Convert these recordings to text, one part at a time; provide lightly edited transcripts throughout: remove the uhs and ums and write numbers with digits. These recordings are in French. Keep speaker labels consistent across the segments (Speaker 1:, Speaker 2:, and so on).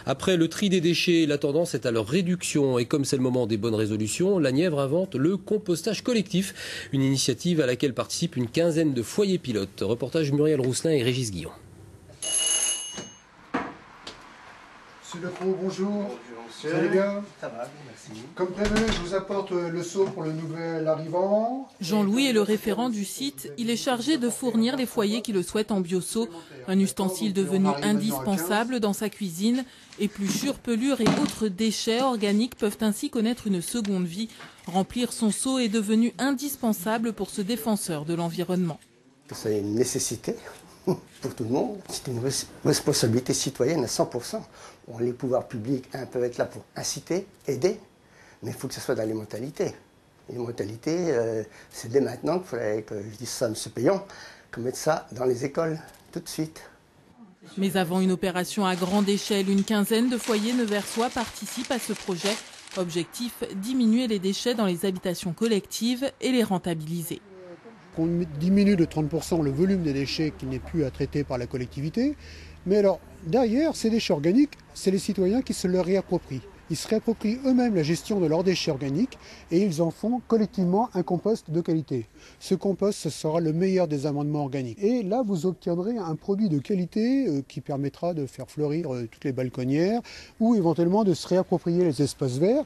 Speaker 1: Après le tri des déchets, la tendance est à leur réduction. Et comme c'est le moment des bonnes résolutions, la Nièvre invente le compostage collectif, une initiative à laquelle participent une quinzaine de foyers pilotes. Reportage Muriel Rousselin et Régis Guillon.
Speaker 2: Monsieur Lecroux, bonjour. Vous allez bien?
Speaker 3: Ça va, merci.
Speaker 2: Comme prévu, je vous apporte le seau pour le nouvel arrivant.
Speaker 4: Jean-Louis est le référent du site. Il est chargé de fournir les foyers qui le souhaitent en bioseau, un ustensile devenu indispensable dans sa cuisine. Épluchures, pelures et autres déchets organiques peuvent ainsi connaître une seconde vie. Remplir son seau est devenu indispensable pour ce défenseur de l'environnement.
Speaker 3: C'est une nécessité pour tout le monde. C'est une responsabilité citoyenne à 100%. Bon, les pouvoirs publics peuvent être là pour inciter, aider, mais il faut que ce soit dans les mentalités. Les mentalités, c'est dès maintenant qu'il faudrait que je dise ça à M. Payan, qu'on mette ça dans les écoles tout de suite.
Speaker 4: Mais avant une opération à grande échelle, une quinzaine de foyers nevers-sois participent à ce projet. Objectif, diminuer les déchets dans les habitations collectives et les rentabiliser.
Speaker 2: On diminue de 30% le volume des déchets qui n'est plus à traiter par la collectivité. Mais alors, derrière, ces déchets organiques, c'est les citoyens qui se les réapproprient. Ils se réapproprient eux-mêmes la gestion de leurs déchets organiques et ils en font collectivement un compost de qualité. Ce compost, ce sera le meilleur des amendements organiques. Et là, vous obtiendrez un produit de qualité qui permettra de faire fleurir toutes les balconnières ou éventuellement de se réapproprier les espaces verts.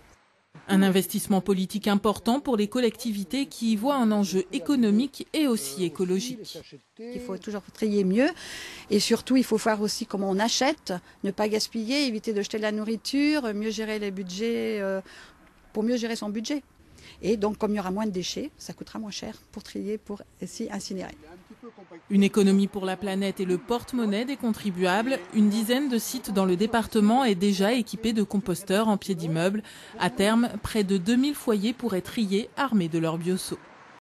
Speaker 4: Un investissement politique important pour les collectivités qui y voient un enjeu économique et aussi écologique.
Speaker 5: Il faut toujours trier mieux et surtout il faut voir aussi comment on achète, ne pas gaspiller, éviter de jeter de la nourriture, mieux gérer les budgets pour mieux gérer son budget. Et donc comme il y aura moins de déchets, ça coûtera moins cher pour trier, pour aussi incinérer.
Speaker 4: Une économie pour la planète et le porte-monnaie des contribuables. Une dizaine de sites dans le département est déjà équipée de composteurs en pied d'immeuble. À terme, près de 2000 foyers pourraient trier armés de leur bioseau.